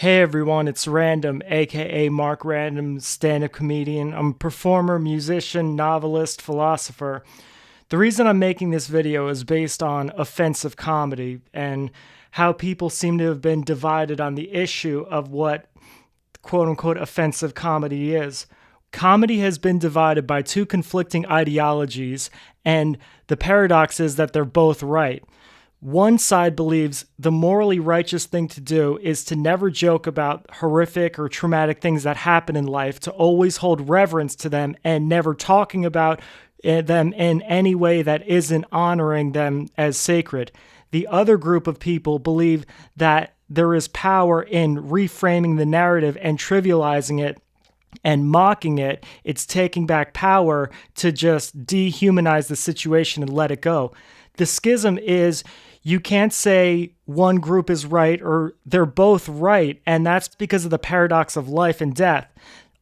Hey everyone, it's RanDoM, aka Mark RanDoM, stand-up comedian. I'm a performer, musician, novelist, philosopher. The reason I'm making this video is based on offensive comedy and how people seem to have been divided on the issue of what quote-unquote offensive comedy is. Comedy has been divided by two conflicting ideologies, and the paradox is that they're both right. One side believes the morally righteous thing to do is to never joke about horrific or traumatic things that happen in life, to always hold reverence to them and never talking about them in any way that isn't honoring them as sacred. The other group of people believe that there is power in reframing the narrative and trivializing it and mocking it. It's taking back power to just dehumanize the situation and let it go. The schism is you can't say one group is right or they're both right, and that's because of the paradox of life and death.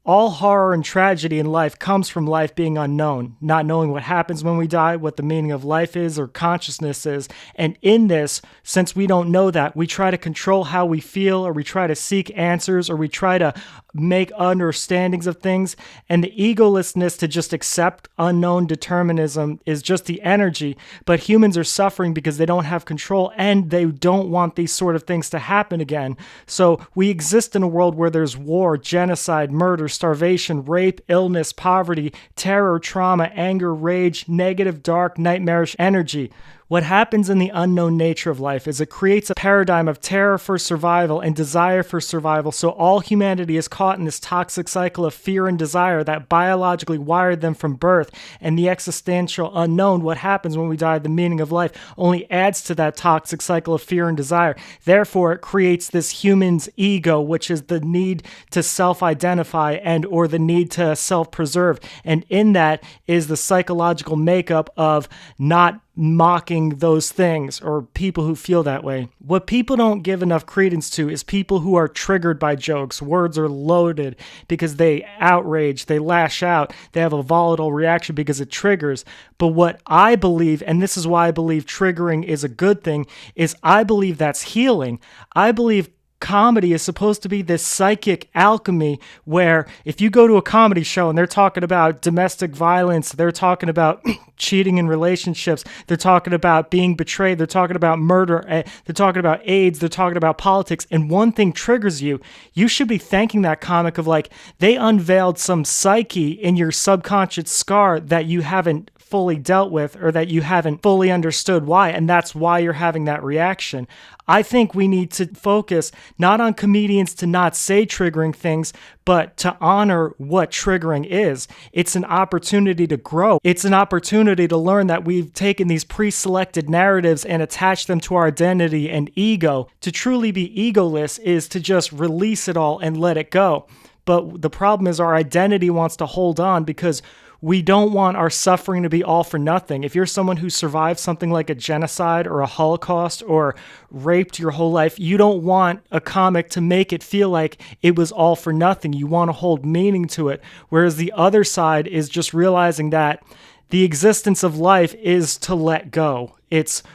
All horror and tragedy in life comes from life being unknown, not knowing what happens when we die, what the meaning of life is or consciousness is. And in this, since we don't know that, we try to control how we feel, or we try to seek answers, or we try to make understandings of things. And the egolessness to just accept unknown determinism is just the energy. But humans are suffering because they don't have control and they don't want these sort of things to happen again. So we exist in a world where there's war, genocide, murder, starvation, rape, illness, poverty, terror, trauma, anger, rage, negative, dark, nightmarish energy. What happens in the unknown nature of life is it creates a paradigm of terror for survival and desire for survival, so all humanity is caught in this toxic cycle of fear and desire that biologically wired them from birth, and the existential unknown, what happens when we die, the meaning of life, only adds to that toxic cycle of fear and desire. Therefore, it creates this human's ego, which is the need to self-identify and or the need to self-preserve, and in that is the psychological makeup of not mocking those things or people who feel that way. What people don't give enough credence to is people who are triggered by jokes. Words are loaded because they outrage, they lash out, they have a volatile reaction because it triggers. But what I believe, and this is why I believe triggering is a good thing, is I believe that's healing. I believe comedy is supposed to be this psychic alchemy where if you go to a comedy show and they're talking about domestic violence, they're talking about cheating in relationships, they're talking about being betrayed, they're talking about murder, they're talking about AIDS, they're talking about politics, and one thing triggers you, you should be thanking that comic of like, they unveiled some psyche in your subconscious scar that you haven't fully dealt with or that you haven't fully understood why, and that's why you're having that reaction. I think we need to focus not on comedians to not say triggering things, but to honor what triggering is. It's an opportunity to grow. It's an opportunity to learn that we've taken these pre-selected narratives and attached them to our identity and ego. To truly be egoless is to just release it all and let it go. But the problem is our identity wants to hold on because we don't want our suffering to be all for nothing. If you're someone who survived something like a genocide or a Holocaust or raped your whole life, you don't want a comic to make it feel like it was all for nothing. You want to hold meaning to it. Whereas the other side is just realizing that the existence of life is to let go.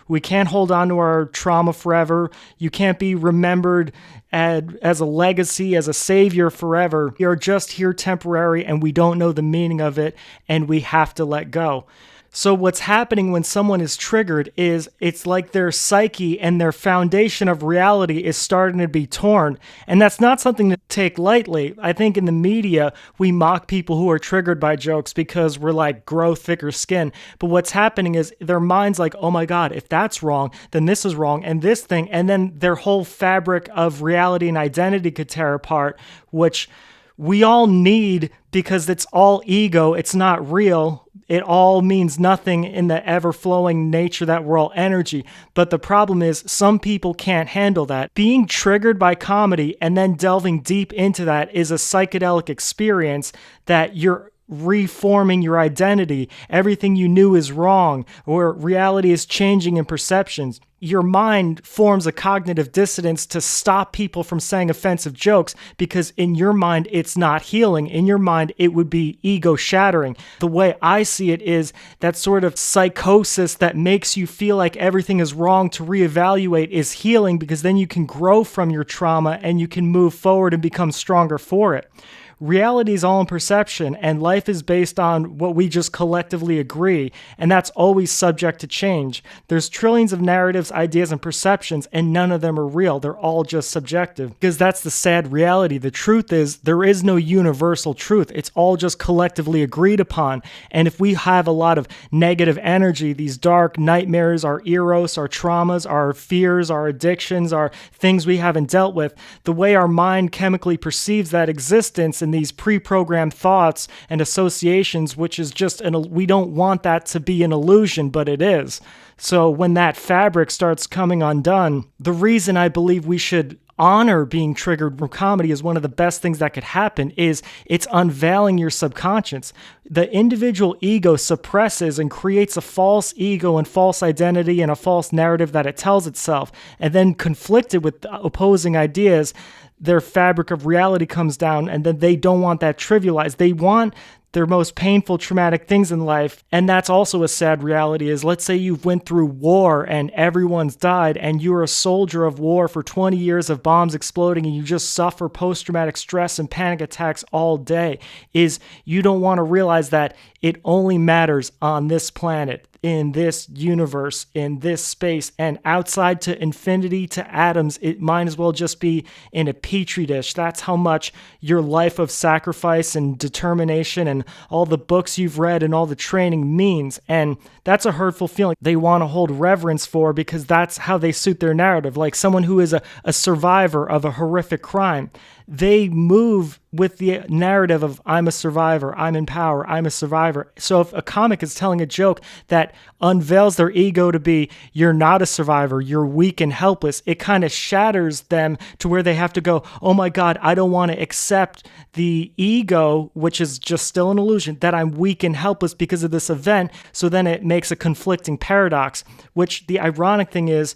We can't hold on to our trauma forever. You can't be remembered as a legacy, as a savior forever. You're just here temporary and we don't know the meaning of it and we have to let go. So what's happening when someone is triggered is it's like their psyche and their foundation of reality is starting to be torn. And that's not something to take lightly. I think in the media, we mock people who are triggered by jokes because we're like, grow thicker skin. But what's happening is their mind's like, oh my God, if that's wrong, then this is wrong and this thing. And then their whole fabric of reality and identity could tear apart, which we all need because it's all ego. It's not real. It all means nothing in the ever-flowing nature that we're all energy. But the problem is some people can't handle that. Being triggered by comedy and then delving deep into that is a psychedelic experience that you're reforming your identity. Everything you knew is wrong, or reality is changing in perceptions. your mind forms a cognitive dissonance to stop people from saying offensive jokes because in your mind, it's not healing. In your mind, it would be ego shattering. The way I see it is that sort of psychosis that makes you feel like everything is wrong to reevaluate is healing, because then you can grow from your trauma and you can move forward and become stronger for it. Reality is all in perception, and life is based on what we just collectively agree, and that's always subject to change. There's trillions of narratives, ideas, and perceptions, and none of them are real. They're all just subjective, because that's the sad reality. The truth is, there is no universal truth. It's all just collectively agreed upon, and if we have a lot of negative energy, these dark nightmares, our eros, our traumas, our fears, our addictions, our things we haven't dealt with, the way our mind chemically perceives that existence and these pre-programmed thoughts and associations, which is just we don't want that to be an illusion, but it is. So when that fabric starts coming undone, the reason I believe we should honor being triggered from comedy is one of the best things that could happen is it's unveiling your subconscious. The individual ego suppresses and creates a false ego and false identity and a false narrative that it tells itself, and then conflicted with opposing ideas, their fabric of reality comes down, and then they don't want that trivialized. They want their most painful, traumatic things in life. And that's also a sad reality is, let's say you've went through war and everyone's died and you're a soldier of war for 20 years of bombs exploding and you just suffer post-traumatic stress and panic attacks all day, is you don't want to realize that it only matters on this planet, in this universe, in this space, and outside to infinity, to atoms. It might as well just be in a petri dish. That's how much your life of sacrifice and determination and all the books you've read and all the training means. And that's a hurtful feeling they want to hold reverence for, because that's how they suit their narrative. Like someone who is a survivor of a horrific crime, they move with the narrative of I'm a survivor, I'm in power, I'm a survivor. So if a comic is telling a joke that unveils their ego to be, you're not a survivor, you're weak and helpless, it kind of shatters them to where they have to go, oh my God, I don't want to accept the ego, which is just still an illusion, that I'm weak and helpless because of this event. So then it makes a conflicting paradox, which the ironic thing is,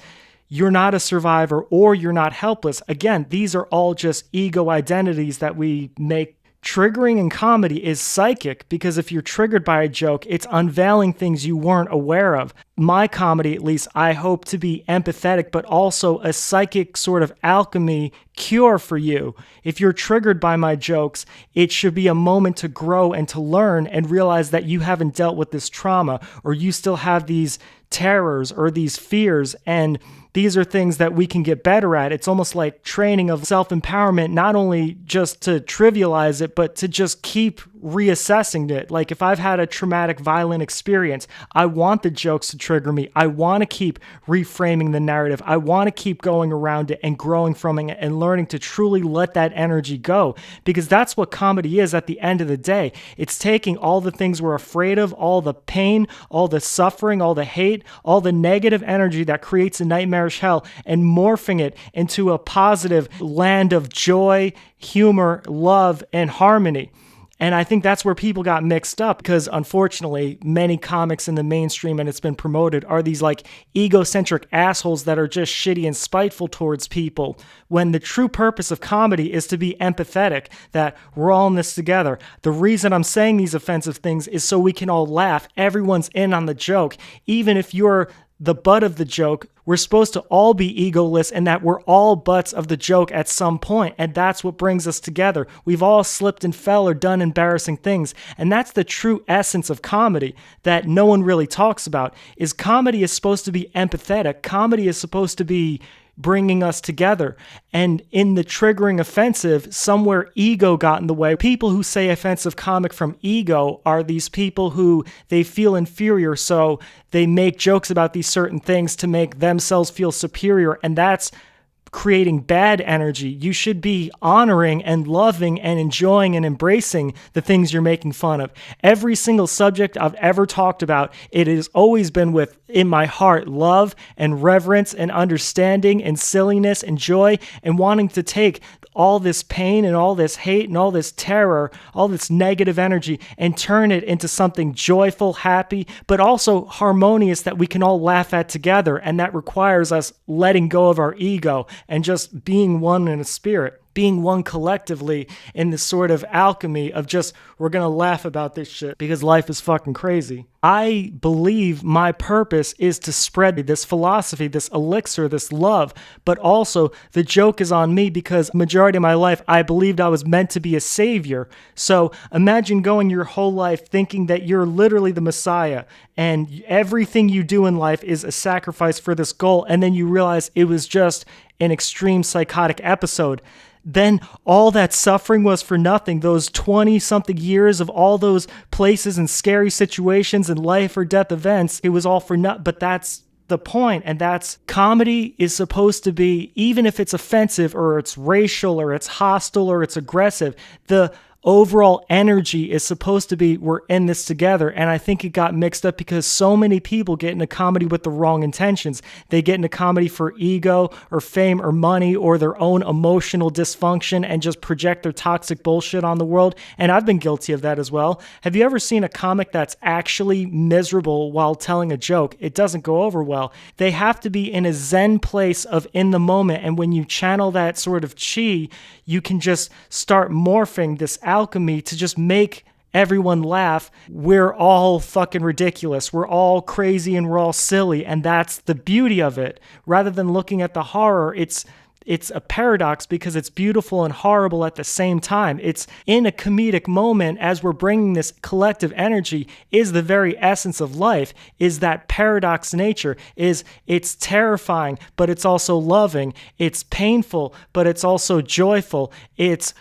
you're not a survivor or you're not helpless. Again, these are all just ego identities that we make. Triggering in comedy is psychic, because if you're triggered by a joke, it's unveiling things you weren't aware of. My comedy, at least, I hope to be empathetic, but also a psychic sort of alchemy cure for you. If you're triggered by my jokes, it should be a moment to grow and to learn and realize that you haven't dealt with this trauma, or you still have these terrors or these fears, and these are things that we can get better at. It's almost like training of self-empowerment, not only just to trivialize it, but to just keep reassessing it. Like if I've had a traumatic, violent experience, I want the jokes to trigger me. I want to keep reframing the narrative. I want to keep going around it and growing from it and learning to truly let that energy go, because that's what comedy is at the end of the day. It's taking all the things we're afraid of, all the pain, all the suffering, all the hate, all the negative energy that creates a nightmarish hell, and morphing it into a positive land of joy, humor, love, and harmony. And I think that's where people got mixed up, because unfortunately, many comics in the mainstream, and it's been promoted, are these like egocentric assholes that are just shitty and spiteful towards people, when the true purpose of comedy is to be empathetic, that we're all in this together. The reason I'm saying these offensive things is so we can all laugh. Everyone's in on the joke. Even if you're the butt of the joke, we're supposed to all be egoless, and that we're all butts of the joke at some point, and that's what brings us together. We've all slipped and fell or done embarrassing things, and that's the true essence of comedy that no one really talks about. Is comedy is supposed to be empathetic. Comedy is supposed to be bringing us together. And in the triggering offensive, somewhere ego got in the way. People who say offensive comic from ego are these people who they feel inferior, so they make jokes about these certain things to make themselves feel superior, and that's creating bad energy. You should be honoring and loving and enjoying and embracing the things you're making fun of. Every single subject I've ever talked about, it has always been with, in my heart, love and reverence and understanding and silliness and joy, and wanting to take all this pain and all this hate and all this terror, all this negative energy, and turn it into something joyful, happy, but also harmonious that we can all laugh at together. And that requires us letting go of our ego and just being one in a spirit. Being one collectively in this sort of alchemy of just, we're going to laugh about this shit because life is fucking crazy. I believe my purpose is to spread this philosophy, this elixir, this love, but also the joke is on me because majority of my life I believed I was meant to be a savior. So imagine going your whole life thinking that you're literally the Messiah and everything you do in life is a sacrifice for this goal, and then you realize it was just an extreme psychotic episode. Then all that suffering was for nothing. Those 20-something years of all those places and scary situations and life or death events, it was all for nothing. But that's the point, and that's comedy is supposed to be, even if it's offensive or it's racial or it's hostile or it's aggressive, the overall energy is supposed to be, we're in this together. And I think it got mixed up because so many people get into comedy with the wrong intentions. They get into comedy for ego or fame or money or their own emotional dysfunction and just project their toxic bullshit on the world. And I've been guilty of that as well. Have you ever seen a comic that's actually miserable while telling a joke? It doesn't go over well. They have to be in a zen place of in the moment. And when you channel that sort of chi, you can just start morphing this alchemy to just make everyone laugh. We're all fucking ridiculous. We're all crazy and we're all silly. And that's the beauty of it. Rather than looking at the horror, it's a paradox because it's beautiful and horrible at the same time. It's in a comedic moment as we're bringing this collective energy is the very essence of life, is that paradox nature, is it's terrifying, but it's also loving. It's painful, but it's also joyful. It's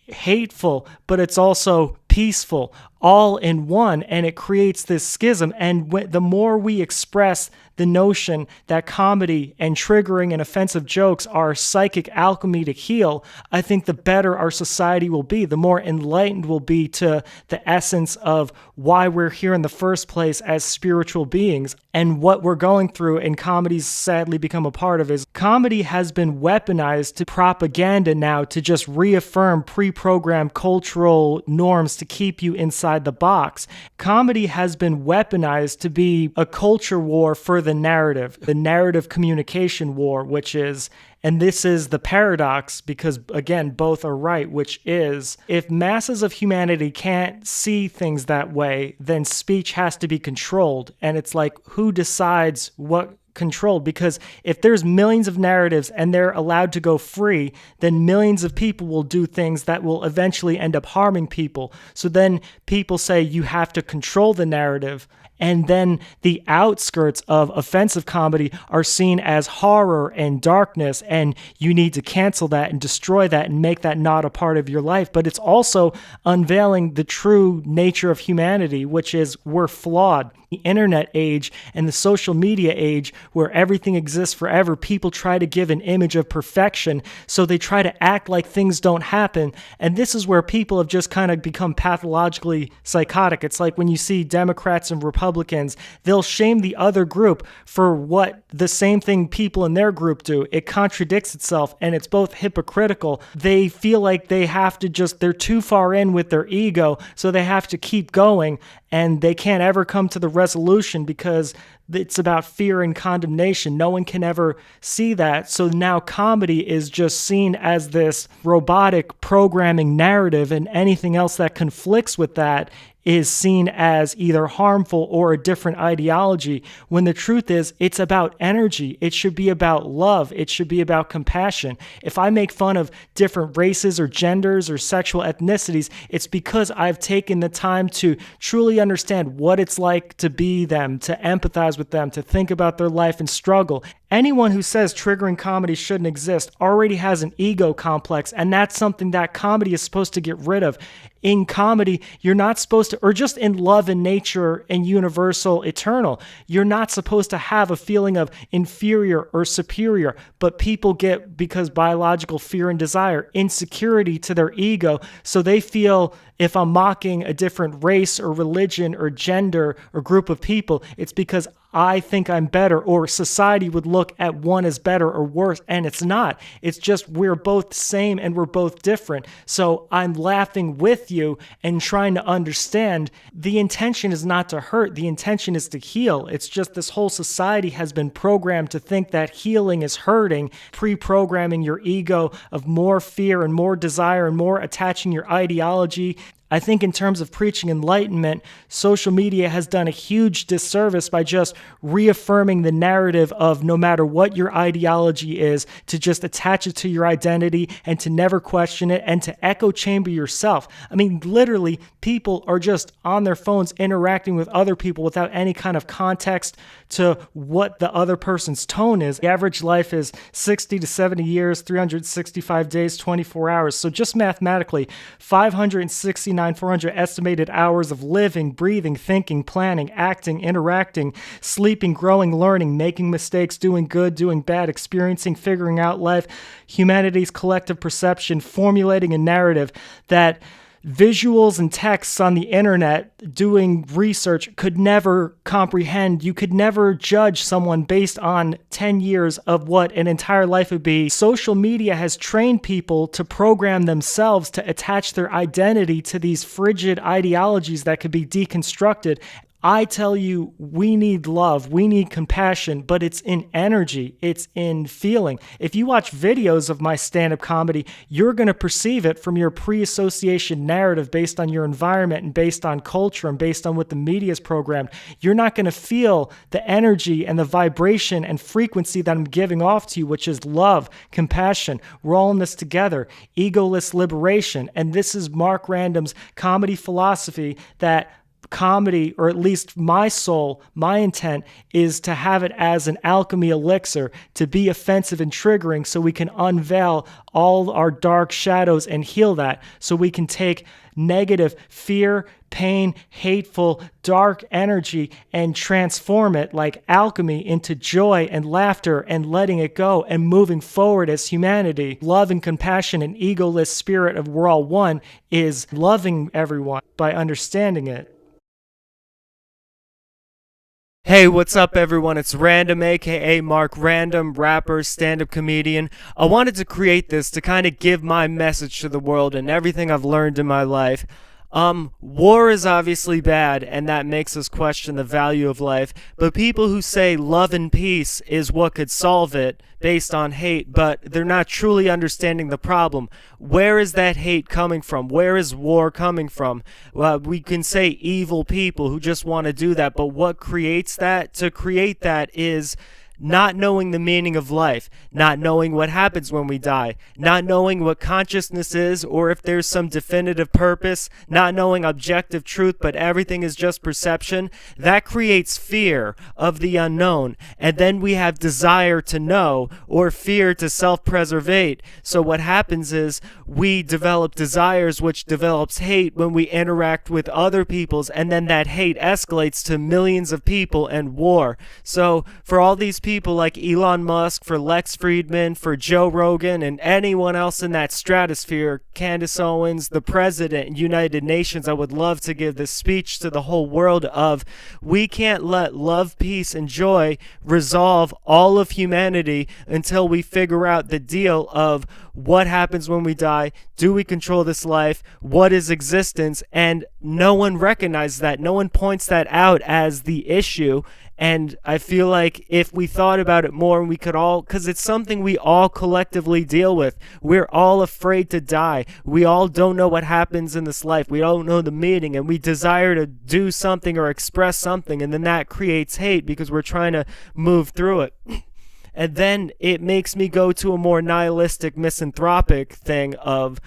hateful, but it's also peaceful, all in one, and it creates this schism. And the more we express the notion that comedy and triggering and offensive jokes are psychic alchemy to heal, I think the better our society will be, the more enlightened we'll be to the essence of why we're here in the first place as spiritual beings. And what we're going through, and comedy's sadly become a part of, is comedy has been weaponized to propaganda now to just reaffirm pre-programmed cultural norms to keep you inside the box. Comedy has been weaponized to be a culture war for the narrative communication war, which is, and this is the paradox because, again, both are right, which is, if masses of humanity can't see things that way, then speech has to be controlled. And it's like, who decides what controlled? Because if there's millions of narratives and they're allowed to go free, then millions of people will do things that will eventually end up harming people. So then people say you have to control the narrative. And then the outskirts of offensive comedy are seen as horror and darkness, and you need to cancel that and destroy that and make that not a part of your life. But it's also unveiling the true nature of humanity, which is we're flawed. The internet age and the social media age where everything exists forever, people try to give an image of perfection, so they try to act like things don't happen. And this is where people have just kind of become pathologically psychotic. It's like when you see Democrats and Republicans, they'll shame the other group for what the same thing people in their group do. It contradicts itself, and it's both hypocritical. They feel like they have to they're too far in with their ego, so they have to keep going, and they can't ever come to the resolution because it's about fear and condemnation. No one can ever see that. So now comedy is just seen as this robotic programming narrative, and anything else that conflicts with that is seen as either harmful or a different ideology, when the truth is it's about energy. It should be about love. It should be about compassion. If I make fun of different races or genders or sexual ethnicities, it's because I've taken the time to truly understand what it's like to be them, to empathize with them, to think about their life and struggle. Anyone who says triggering comedy shouldn't exist already has an ego complex, and that's something that comedy is supposed to get rid of. In comedy, you're not supposed to, or just in love and nature and universal eternal, you're not supposed to have a feeling of inferior or superior, but people get, because biological fear and desire, insecurity to their ego, so they feel if I'm mocking a different race or religion or gender or group of people, it's because I think I'm better, or society would look at one as better or worse, and it's not. It's just we're both the same and we're both different. So I'm laughing with you and trying to understand. The intention is not to hurt. The intention is to heal. It's just this whole society has been programmed to think that healing is hurting, pre-programming your ego of more fear and more desire and more attaching your ideology. I think in terms of preaching enlightenment, social media has done a huge disservice by just reaffirming the narrative of no matter what your ideology is, to just attach it to your identity and to never question it and to echo chamber yourself. I mean, literally, people are just on their phones interacting with other people without any kind of context to what the other person's tone is. The average life is 60 to 70 years, 365 days, 24 hours. So just mathematically, 400 estimated hours of living, breathing, thinking, planning, acting, interacting, sleeping, growing, learning, making mistakes, doing good, doing bad, experiencing, figuring out life, humanity's collective perception, formulating a narrative that visuals and texts on the internet doing research could never comprehend. You could never judge someone based on 10 years of what an entire life would be. Social media has trained people to program themselves to attach their identity to these frigid ideologies that could be deconstructed. I tell you, we need love, we need compassion, but it's in energy, it's in feeling. If you watch videos of my stand-up comedy, you're going to perceive it from your pre-association narrative based on your environment and based on culture and based on what the media is programmed. You're not going to feel the energy and the vibration and frequency that I'm giving off to you, which is love, compassion. We're all in this together, egoless liberation. And this is Mark RanDoM's comedy philosophy, that comedy, or at least my soul, my intent is to have it as an alchemy elixir, to be offensive and triggering so we can unveil all our dark shadows and heal that, so we can take negative fear, pain, hateful, dark energy and transform it like alchemy into joy and laughter and letting it go and moving forward as humanity. Love and compassion and egoless spirit of we're all one is loving everyone by understanding it. Hey, what's up everyone? It's RanDoM, aka Mark RanDoM, rapper, stand-up comedian. I wanted to create this to kind of give my message to the world and everything I've learned in my life. War is obviously bad, and that makes us question the value of life, but people who say love and peace is what could solve it based on hate, but they're not truly understanding the problem. Where is that hate coming from? Where is war coming from? We can say evil people who just want to do that, but what creates that? To create that is not knowing the meaning of life, not knowing what happens when we die, not knowing what consciousness is or if there's some definitive purpose, not knowing objective truth, but everything is just perception. That creates fear of the unknown. And then we have desire to know or fear to self-preservate. So what happens is we develop desires, which develops hate when we interact with other people's, and then that hate escalates to millions of people and war. So for all these people like Elon Musk, for Lex Friedman, for Joe Rogan, and anyone else in that stratosphere, Candace Owens, the president, United Nations, I would love to give this speech to the whole world of, we can't let love, peace, and joy resolve all of humanity until we figure out the deal of what happens when we die, do we control this life, what is existence, and no one recognizes that, no one points that out as the issue. And I feel like if we thought about it more, we could all, because it's something we all collectively deal with. We're all afraid to die. We all don't know what happens in this life. We don't know the meaning, and we desire to do something or express something, and then that creates hate because we're trying to move through it. And then it makes me go to a more nihilistic, misanthropic thing of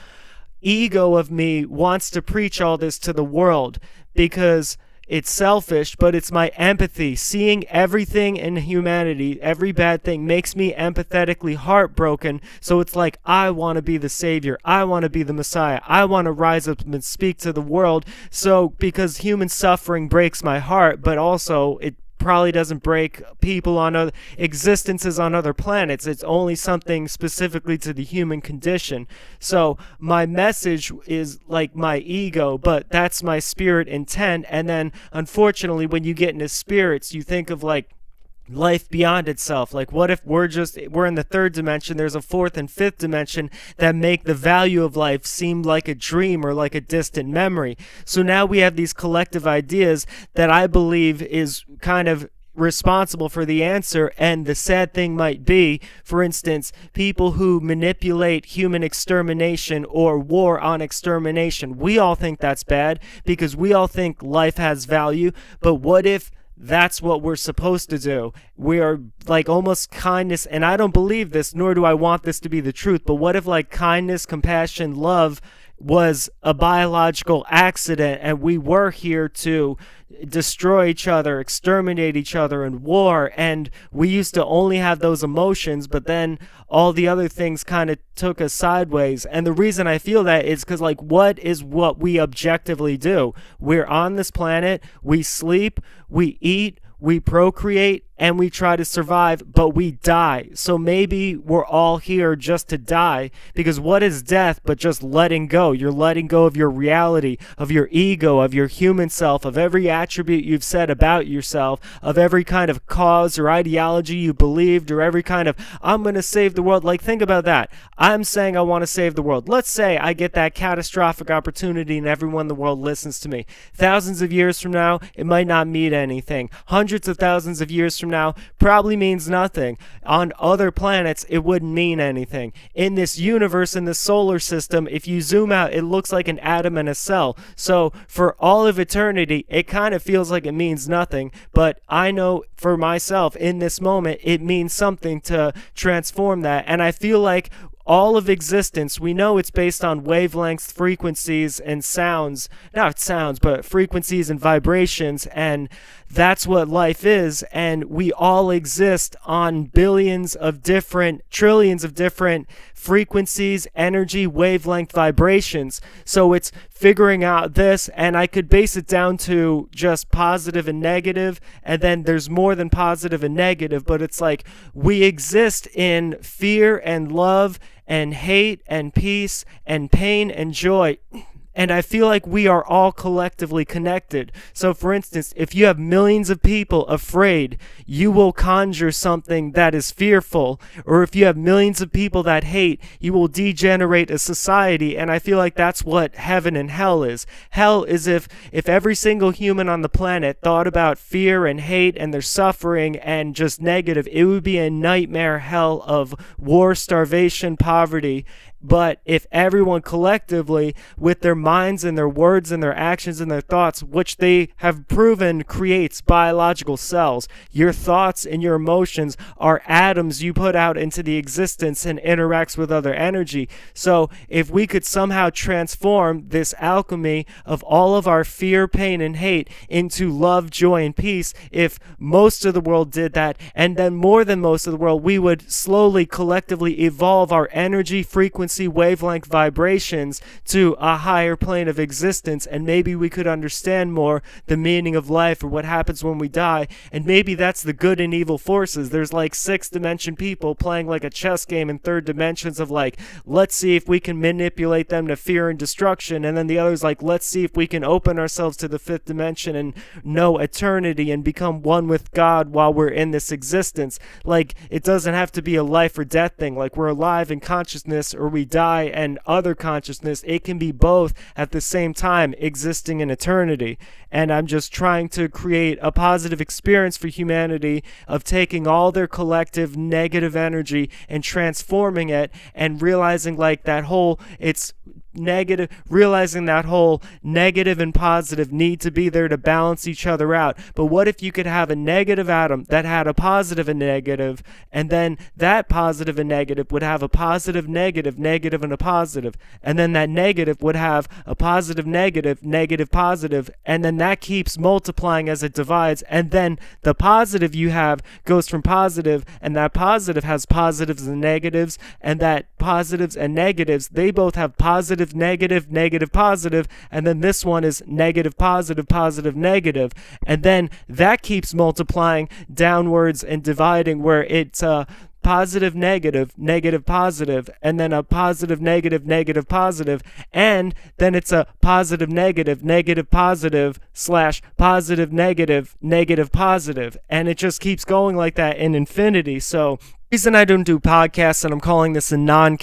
ego of me wants to preach all this to the world because it's selfish, but it's my empathy. Seeing everything in humanity, every bad thing, makes me empathetically heartbroken. So it's like, I want to be the savior. I want to be the Messiah. I want to rise up and speak to the world. So because human suffering breaks my heart, but also it probably doesn't break people on other existences on other planets. It's only something specifically to the human condition. So my message is like my ego, but that's my spirit intent. And then unfortunately, when you get into spirits, you think of like life beyond itself? Like, what if we're in the third dimension, there's a fourth and fifth dimension that make the value of life seem like a dream or like a distant memory? So now we have these collective ideas that I believe is kind of responsible for the answer. And the sad thing might be, for instance, people who manipulate human extermination or war on extermination. We all think that's bad because we all think life has value. But what if that's what we're supposed to do? We are like almost kindness, and I don't believe this, nor do I want this to be the truth, but what if like kindness, compassion, love was a biological accident and we were here to destroy each other, exterminate each other in war, and we used to only have those emotions, but then all the other things kind of took us sideways. And the reason I feel that is because, like, what we objectively do? We're on this planet, we sleep, we eat, we procreate, and we try to survive, but we die. So maybe we're all here just to die, because what is death but just letting go? You're letting go of your reality, of your ego, of your human self, of every attribute you've said about yourself, of every kind of cause or ideology you believed, or every kind of, I'm going to save the world. Like, think about that. I'm saying I want to save the world. Let's say I get that catastrophic opportunity and everyone in the world listens to me. Thousands of years from now, it might not mean anything. Hundreds of thousands of years from now probably means nothing. On other planets, it wouldn't mean anything. In this universe, in the solar system, if you zoom out, it looks like an atom and a cell. So for all of eternity, it kind of feels like it means nothing. But I know for myself, in this moment, it means something to transform that. And I feel like all of existence, we know it's based on wavelengths, frequencies, and sounds. Not sounds, but frequencies and vibrations. And that's what life is. And we all exist on billions of different, trillions of different frequencies, energy, wavelength, vibrations. So it's figuring out this, and I could base it down to just positive and negative, and then there's more than positive and negative, but it's like we exist in fear and love and hate and peace and pain and joy. And I feel like we are all collectively connected. So for instance, if you have millions of people afraid, you will conjure something that is fearful. Or if you have millions of people that hate, you will degenerate a society. And I feel like that's what heaven and hell is. Hell is if every single human on the planet thought about fear and hate and their suffering and just negative, it would be a nightmare hell of war, starvation, poverty. But if everyone collectively, with their minds and their words and their actions and their thoughts, which they have proven creates biological cells, your thoughts and your emotions are atoms you put out into the existence and interacts with other energy. So if we could somehow transform this alchemy of all of our fear, pain, and hate into love, joy, and peace, if most of the world did that, and then more than most of the world, we would slowly, collectively evolve our energy, frequency, wavelength, vibrations to a higher plane of existence, and maybe we could understand more the meaning of life or what happens when we die. And maybe that's the good and evil forces. There's like 6th dimension people playing like a chess game in 3rd dimensions of like, let's see if we can manipulate them to fear and destruction, and then the others like, let's see if we can open ourselves to the 5th dimension and know eternity and become one with God while we're in this existence. Like, it doesn't have to be a life or death thing. Like, we're alive in consciousness or we die and other consciousness. It can be both at the same time, existing in eternity. And I'm just trying to create a positive experience for humanity of taking all their collective negative energy and transforming it and realizing like that whole, it's negative, realizing that whole negative and positive need to be there to balance each other out. But what if you could have a negative atom that had a positive and negative, and then that positive and negative would have a positive, negative, negative, and a positive, and then that negative would have a positive, negative, negative, positive, and then that keeps multiplying as it divides, and then the positive you have goes from positive, and that positive has positives and negatives, and that positives and negatives, they both have positive, negative, negative, positive, and then this one is negative, positive, positive, negative, and then that keeps multiplying downwards and dividing where it's positive, negative, negative, positive, and then a positive, negative, negative, positive, and then it's a positive, negative, negative, positive, slash positive, negative, negative, positive, and it just keeps going like that in infinity. So the reason I don't do podcasts, and I'm calling this a non